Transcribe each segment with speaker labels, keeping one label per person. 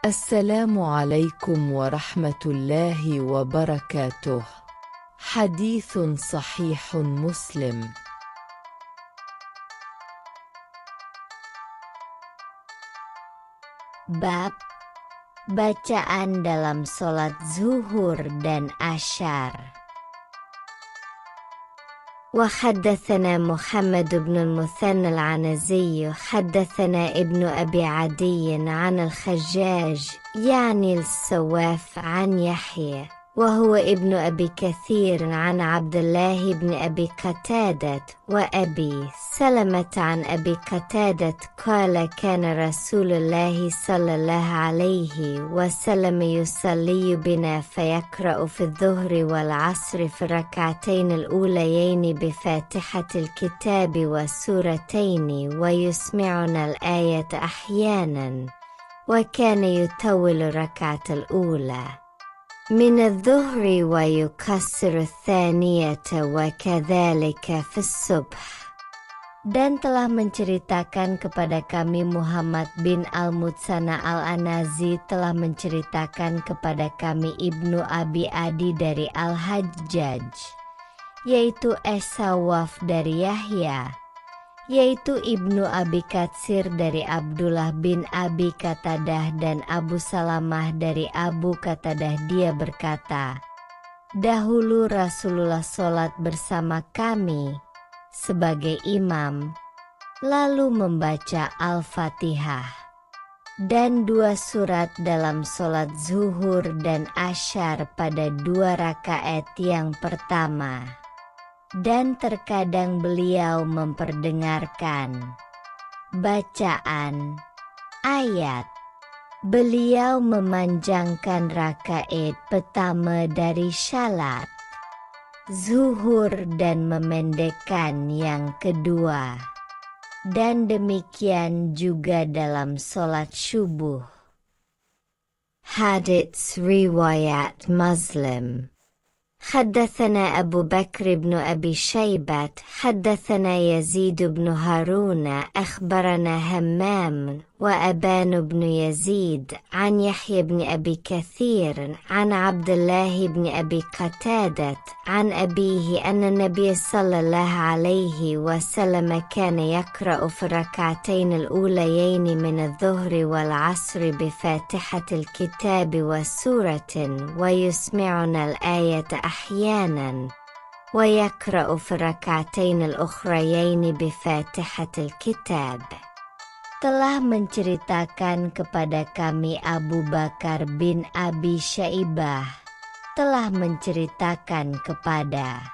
Speaker 1: السلام عليكم ورحمة الله وبركاته. حديث صحيح مسلم.
Speaker 2: Bab bacaan dalam sholat zuhur dan asyar. وحدثنا محمد بن المثنى العنزي حدثنا ابن أبي عدي عن الخجاج يعني السواف عن يحيى وهو ابن أبي كثير عن عبد الله بن أبي قتادة وأبي سلمة عن أبي قتادة قال كان رسول الله صلى الله عليه وسلم يصلي بنا فيقرأ في الظهر والعصر في الركعتين الأوليين بفاتحة الكتاب والسورتين ويسمعنا الآية أحيانا وكان يطول الركعة الأولى من الظهر ويقصر الثانية وكذلك في الصبح. Dan telah menceritakan kepada kami Muhammad bin Al-Mutsana Al-Anazi telah menceritakan kepada kami Ibnu Abi Adi dari Al-Hajjaj, yaitu Es-Sawaf dari Yahya, yaitu Ibnu Abi Katsir dari Abdullah bin Abi Qatadah dan Abu Salamah dari Abu Qatadah. Dia berkata, dahulu Rasulullah sholat bersama kami sebagai imam, lalu membaca Al-Fatihah dan 2 surat dalam sholat zuhur dan asyar pada 2 rakaat yang pertama. Dan terkadang beliau memperdengarkan bacaan ayat. Beliau memanjangkan rakaat pertama dari syalat zuhur dan memendekkan yang kedua. Dan demikian juga dalam sholat subuh. Hadits riwayat Muslim. حدثنا أبو بكر بن أبي شيبة حدثنا يزيد بن هارون أخبرنا همام وأبان بن يزيد عن يحيى بن أبي كثير عن عبد الله بن أبي قتادة عن أبيه أن النبي صلى الله عليه وسلم كان يقرأ في الركعتين الأوليين من الظهر والعصر بفاتحة الكتاب وسورة ويسمعنا الآية أحيانا ويقرأ في الركعتين الأخريين بفاتحة الكتاب. Telah menceritakan kepada kami Abu Bakar bin Abi Syaibah telah menceritakan kepada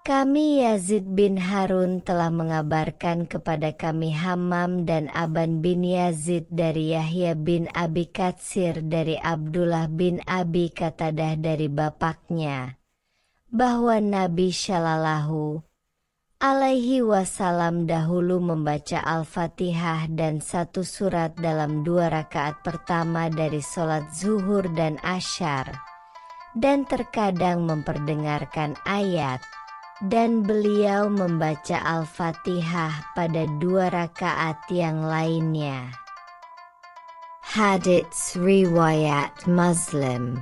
Speaker 2: kami Yazid bin Harun telah mengabarkan kepada kami Hammam dan Aban bin Yazid dari Yahya bin Abi Katsir dari Abdullah bin Abi Qatadah dari bapaknya bahwa Nabi Shallallahu Alaihi Wasallam dahulu membaca Al-Fatihah dan 1 surat dalam 2 rakaat pertama dari sholat zuhur dan asyar, dan terkadang memperdengarkan ayat, dan beliau membaca Al-Fatihah pada 2 rakaat yang lainnya. Hadits riwayat Muslim.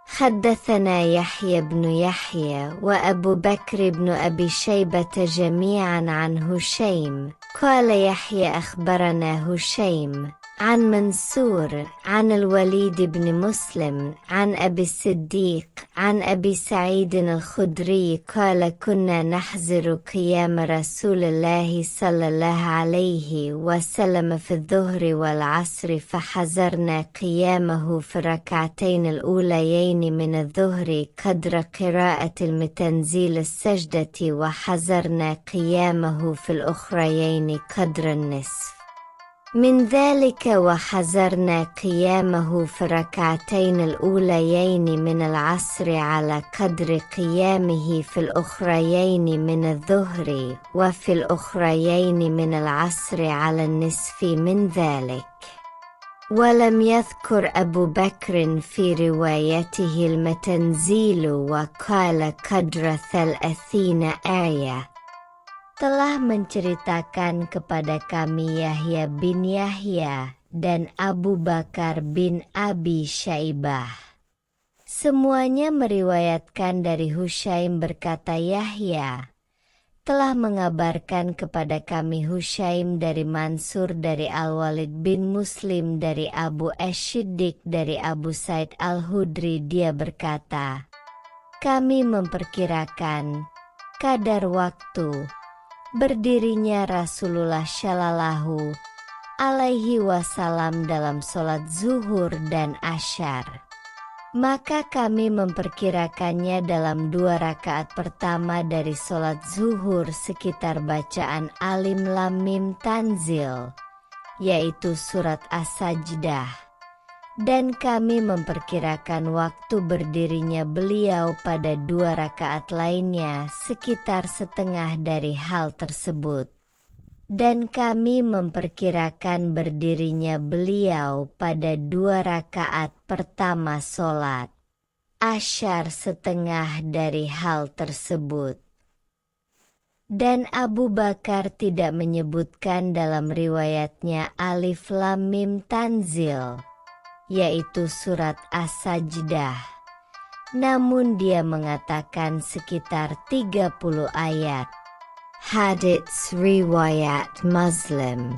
Speaker 2: حدثنا يحيى بن يحيى وأبو بكر بن أبي شيبة جميعا عن هشيم قال يحيى أخبرنا هشيم عن منصور عن الوليد بن مسلم عن أبي الصديق عن أبي سعيد الخدري قال كنا نحذر قيام رسول الله صلى الله عليه وسلم في الظهر والعصر فحذرنا قيامه في الركعتين الأوليين من الظهر قدر قراءة المتنزيل السجدة وحذرنا قيامه في الأخريين قدر النصف من ذلك وحذرنا قيامه في الركعتين الأوليين من العصر على قدر قيامه في الأخريين من الظهر وفي الأخريين من العصر على النصف من ذلك. ولم يذكر أبو بكر في روايته المتنزيل وقال قدر 30 آية. Telah menceritakan kepada kami Yahya bin Yahya dan Abu Bakar bin Abi Syaibah. Semuanya meriwayatkan dari Hushaim berkata, Yahya telah mengabarkan kepada kami Hushaim dari Mansur dari Al-Walid bin Muslim dari Abu Ash-Shiddiq dari Abu Said Al-Hudri, dia berkata, kami memperkirakan kadar waktu berdirinya Rasulullah Shallallahu alaihi wasallam dalam sholat zuhur dan asyar. Maka kami memperkirakannya dalam 2 rakaat pertama dari sholat zuhur sekitar bacaan Alim Lam Mim Tanzil, yaitu surat As-Sajdah. Dan kami memperkirakan waktu berdirinya beliau pada 2 rakaat lainnya sekitar setengah dari hal tersebut. Dan kami memperkirakan berdirinya beliau pada 2 rakaat pertama sholat asyar setengah dari hal tersebut. Dan Abu Bakar tidak menyebutkan dalam riwayatnya Alif Lam Mim Tanzil, yaitu surat As-Sajdah. Namun dia mengatakan sekitar 30 ayat. Hadits Riwayat Muslim.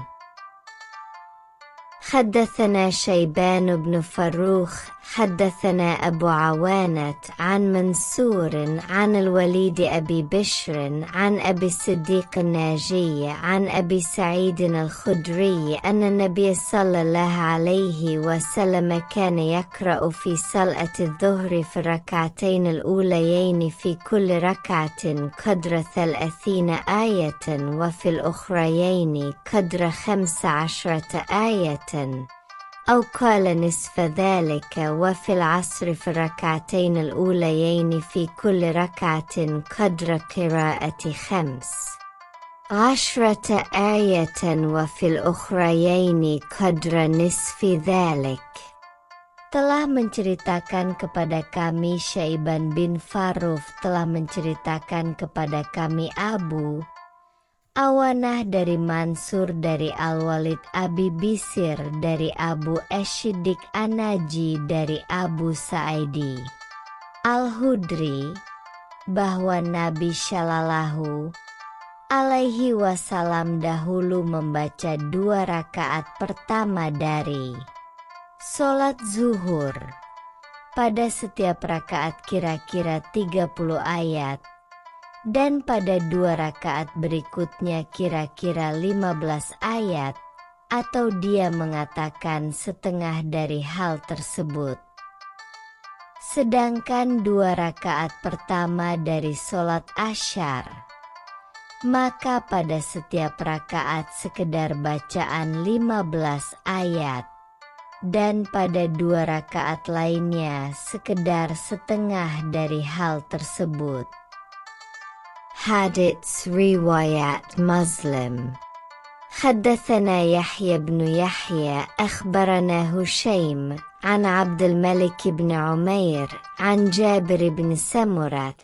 Speaker 2: حدثنا شيبان بن فروخ حدثنا أبو عوانة عن منصور عن الوليد أبي بشر عن أبي الصديق الناجي عن أبي سعيد الخدري أن النبي صلى الله عليه وسلم كان يقرأ في صلاة الظهر في الركعتين الأوليين في كل ركعة قدر 30 آية وفي الأخريين قدر 15 آية أو قال نصف ذلك وفي العصر في الركعتين الأوليين في كل ركعة قدر قراءة 15 آية وفي الأخريين قدر نصف ذلك. Telah menceritakan kepada kami Syaiban bin Faruf telah menceritakan kepada kami Abu Awanah dari Mansur dari Al-Walid Abi Bisir dari Abu Ash-Shiddiq An-Naji dari Abu Sa'idi Al-Hudri bahwa Nabi Shallallahu alaihi wasallam dahulu membaca 2 rakaat pertama dari sholat zuhur. Pada setiap rakaat kira-kira 30 ayat. Dan pada 2 rakaat berikutnya kira-kira 15 ayat, atau dia mengatakan setengah dari hal tersebut. Sedangkan 2 rakaat pertama dari sholat asyar, maka pada setiap rakaat sekedar bacaan 15 ayat, dan pada 2 rakaat lainnya sekedar setengah dari hal tersebut. Hadits Riwayat Muslim. حدثنا يحيى بن يحيى أخبرنا هشيم عن عبد الملك بن عمير عن جابر بن سمرة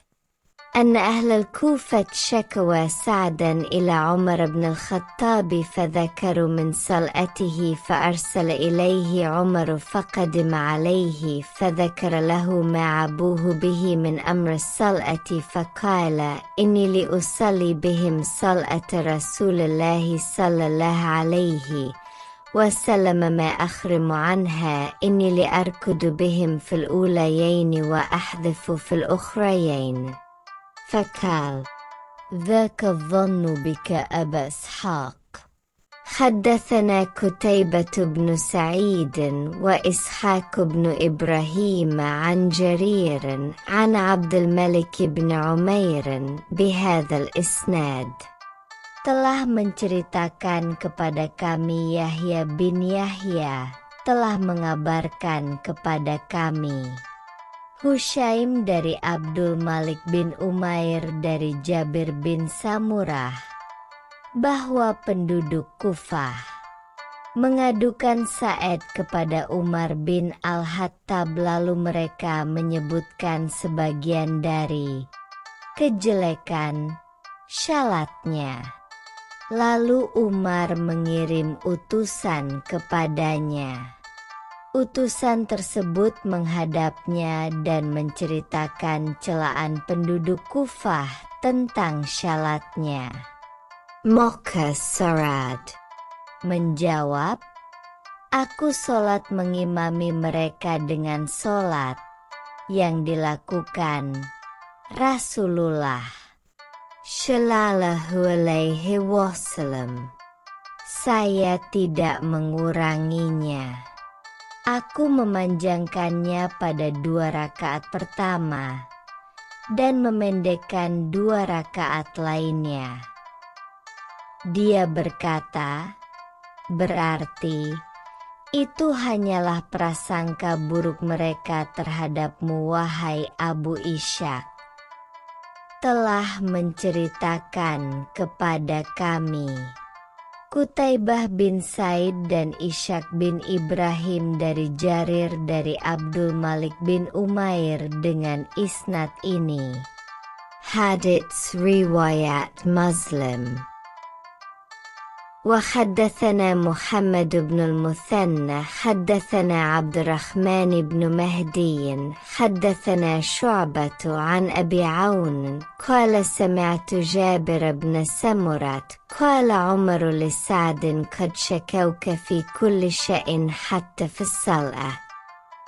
Speaker 2: أن أهل الكوفة شكوا سعدا إلى عمر بن الخطاب فذكروا من صلأته فأرسل إليه عمر فقدم عليه فذكر له ما عبوه به من أمر الصلأة فقال إني لأصلي بهم صلأة رسول الله صلى الله عليه وسلم ما أخرم عنها إني لأركض بهم في الأوليين وأحذف في الأخريين. فقال ذاك الظن بك أبا إسحاق. حدثنا قتيبة بن سعيد وإسحاق بن إبراهيم عن جرير عن عبد الملك بن عمير بهذا الإسناد. Telah menceritakan kepada kami Yahya bin Yahya, telah mengabarkan kepada kami Hushaim dari Abdul Malik bin Umair dari Jabir bin Samurah, bahwa penduduk Kufah mengadukan Sa'id kepada Umar bin Al-Hattab, lalu mereka menyebutkan sebagian dari kejelekan syalatnya. Lalu Umar mengirim utusan kepadanya. Utusan tersebut menghadapnya dan menceritakan celaan penduduk Kufah tentang syalatnya. Maka Sarad menjawab, "Aku sholat mengimami mereka dengan sholat yang dilakukan Rasulullah Shallallahu Alaihi Wasallam. Saya tidak menguranginya. Aku memanjangkannya pada 2 rakaat pertama dan memendekkan 2 rakaat lainnya." Dia berkata, "Berarti itu hanyalah prasangka buruk mereka terhadapmu, wahai Abu Ishaq. Telah menceritakan kepada kami Qutaibah bin Said dan Ishaq bin Ibrahim dari Jarir dari Abdul Malik bin Umair dengan isnad ini." Hadits riwayat Muslim. وحدثنا محمد بن المثنى حدثنا عبد الرحمن بن مهدي حدثنا شعبة عن أبي عون قال سمعت جابر بن سمرة قال عمر لسعد قد شكوك في كل شيء حتى في الصلاة.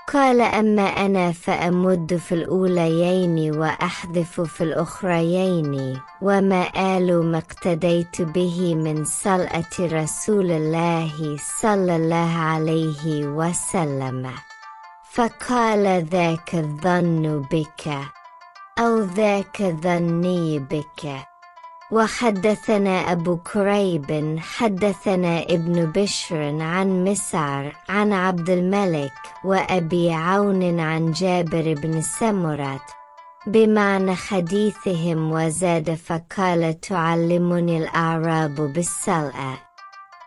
Speaker 2: قال أما أنا فأمد في الأوليين وأحذف في الأخريين وما آل ما اقتديت به من صلاة رسول الله صلى الله عليه وسلم. فقال ذاك الظن بك أو ذاك ظني بك. وحدثنا أبو كريب حدثنا ابن بشر عن مسعر عن عبد الملك وأبي عون عن جابر بن سمرة بمعنى حديثهم وزاد فقال تعلمني الأعراب بالصلاة.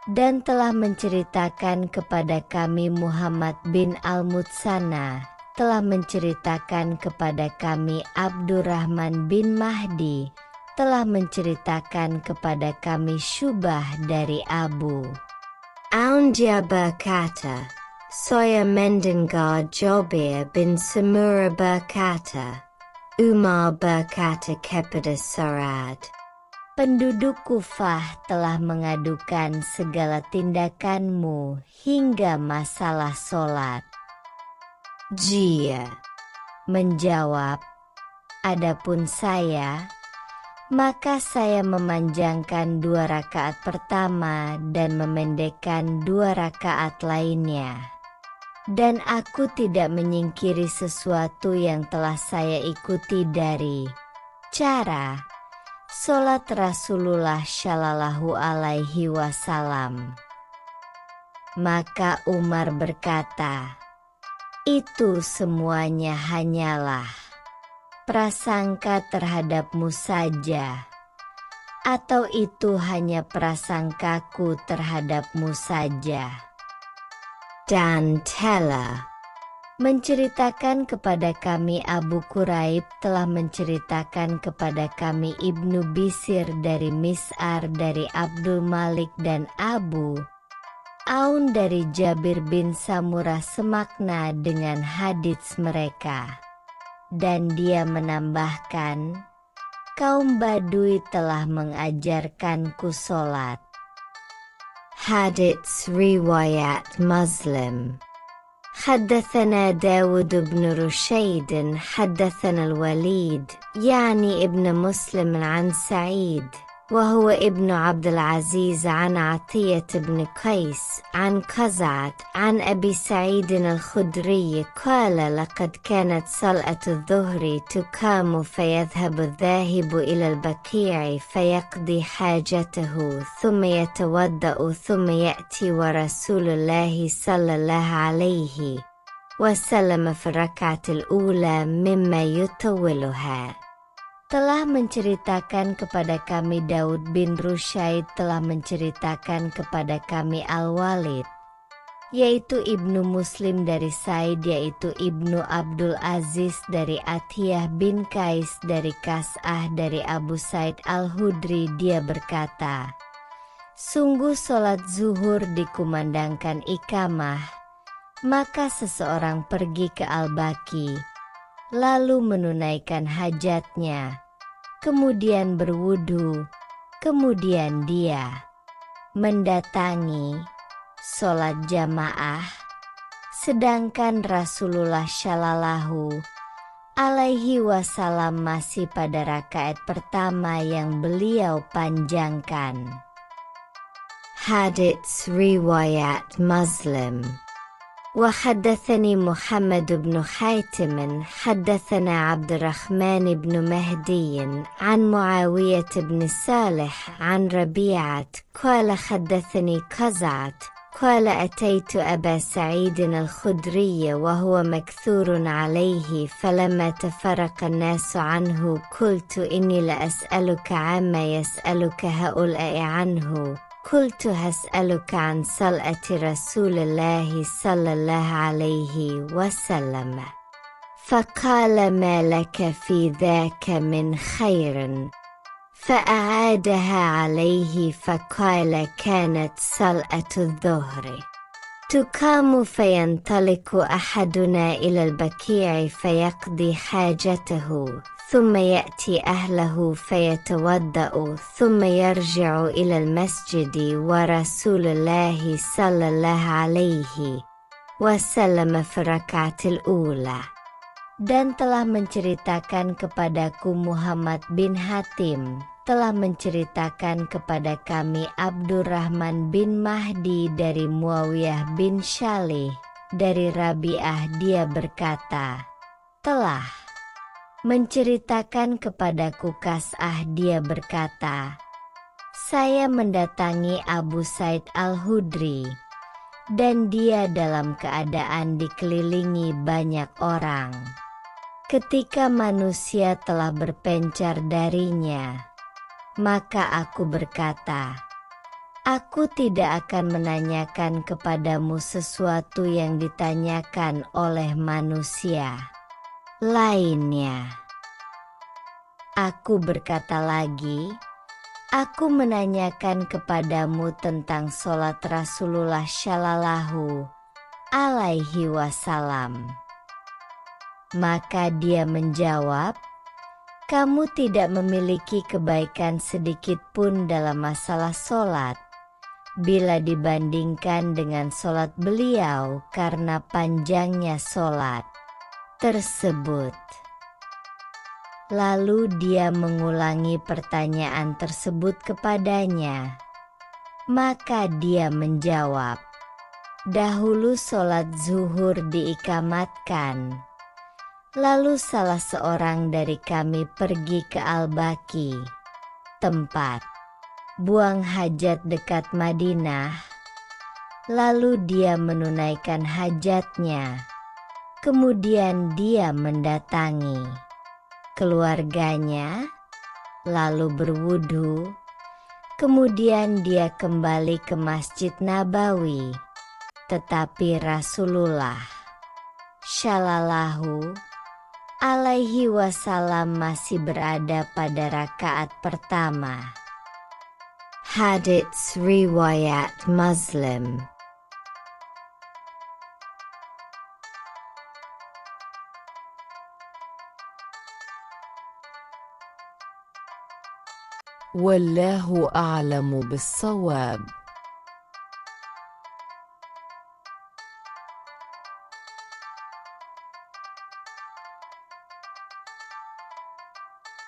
Speaker 2: Dan telah menceritakan kepada kami Muhammad bin Al-Mutsana, telah menceritakan kepada kami Abdurrahman bin Mahdi, telah menceritakan kepada kami Syubah dari Abu Aun. Dia berkata, saya mendengar Jabir bin Samurah berkata, Umar berkata kepada Sarad, penduduk Kufah telah mengadukan segala tindakanmu hingga masalah solat. Dia menjawab, adapun saya, maka saya memanjangkan 2 rakaat pertama dan memendekkan 2 rakaat lainnya. Dan aku tidak menyingkiri sesuatu yang telah saya ikuti dari cara solat Rasulullah Shallallahu Alaihi Wasallam. Maka Umar berkata, itu semuanya hanyalah prasangka terhadapmu saja, atau itu hanya prasangkaku terhadapmu saja. Dan telah menceritakan kepada kami Abu Quraib telah menceritakan kepada kami Ibnu Bisir dari Mis'ar dari Abdul Malik dan Abu Aun dari Jabir bin Samurah semakna dengan hadits mereka. Dan dia menambahkan, kaum Badui telah mengajarkanku solat. Hadits riwayat Muslim. حدثنا داود بن رشيد حدثنا الوليد يعني ابن مسلم عن سعيد وهو ابن عبد العزيز عن عطية بن قيس عن قزعة عن أبي سعيد الخدري قال لقد كانت صلاة الظهر تقام فيذهب الذاهب إلى البقيع فيقضي حاجته ثم يتوضأ ثم يأتي ورسول الله صلى الله عليه وسلم في الركعة الأولى مما يطولها. Telah menceritakan kepada kami Daud bin Rusyaid telah menceritakan kepada kami Al-Walid, yaitu Ibnu Muslim dari Said, yaitu Ibnu Abdul Aziz dari Atiyah bin Qais dari Kas'ah dari Abu Said Al-Hudri. Dia berkata, Sungguh solat zuhur dikumandangkan iqamah, maka seseorang pergi ke Al-Baqi, lalu menunaikan hajatnya, kemudian berwudu, kemudian dia mendatangi solat jamaah, sedangkan Rasulullah Shallallahu Alaihi Wasallam masih pada rakaat pertama yang beliau panjangkan. Hadits riwayat Muslim. وحدثني محمد بن حاتم حدثنا عبد الرحمن بن مهدي عن معاوية بن صالح عن ربيعة قال حدثني قزعة قال أتيت أبا سعيد الخدري وهو مكثور عليه فلما تفرق الناس عنه قلت إني لأسألك عما يسألك هؤلاء عنه قلت هسألك عن صلاة رسول الله صلى الله عليه وسلم فقال ما لك في ذاك من خير فأعادها عليه فقال كانت صلاة الظهر تقام فينطلق أحدنا إلى البقيع فيقضي حاجته ثم يأتي أهله فيتوضأ ثم يرجع إلى المسجد ورسول الله صلى الله عليه wasallam fi rakaatil ula. Dan telah menceritakan kepadaku Muhammad bin Hatim, telah menceritakan kepada kami Abdurrahman bin Mahdi dari Muawiyah bin Syalih, dari Rabi'ah dia berkata, telah menceritakan kepadaku Kas'ah dia berkata, saya mendatangi Abu Said Al-Hudri, dan dia dalam keadaan dikelilingi banyak orang. Ketika manusia telah berpencar darinya, maka aku berkata, aku tidak akan menanyakan kepadamu sesuatu yang ditanyakan oleh manusia lainnya. Aku berkata lagi, aku menanyakan kepadamu tentang sholat Rasulullah Shallallahu Alaihi Wasallam. Maka dia menjawab, kamu tidak memiliki kebaikan sedikit pun dalam masalah sholat, bila dibandingkan dengan sholat beliau karena panjangnya sholat tersebut. Lalu dia mengulangi pertanyaan tersebut kepadanya. Maka dia menjawab, dahulu sholat zuhur diikamatkan. Lalu salah seorang dari kami pergi ke Al-Baqi, tempat buang hajat dekat Madinah. Lalu dia menunaikan hajatnya. Kemudian dia mendatangi keluarganya, lalu berwudu, kemudian dia kembali ke Masjid Nabawi. Tetapi Rasulullah Shallallahu Alaihi Wasallam masih berada pada rakaat pertama. Hadits riwayat Muslim.
Speaker 1: والله أعلم بالصواب.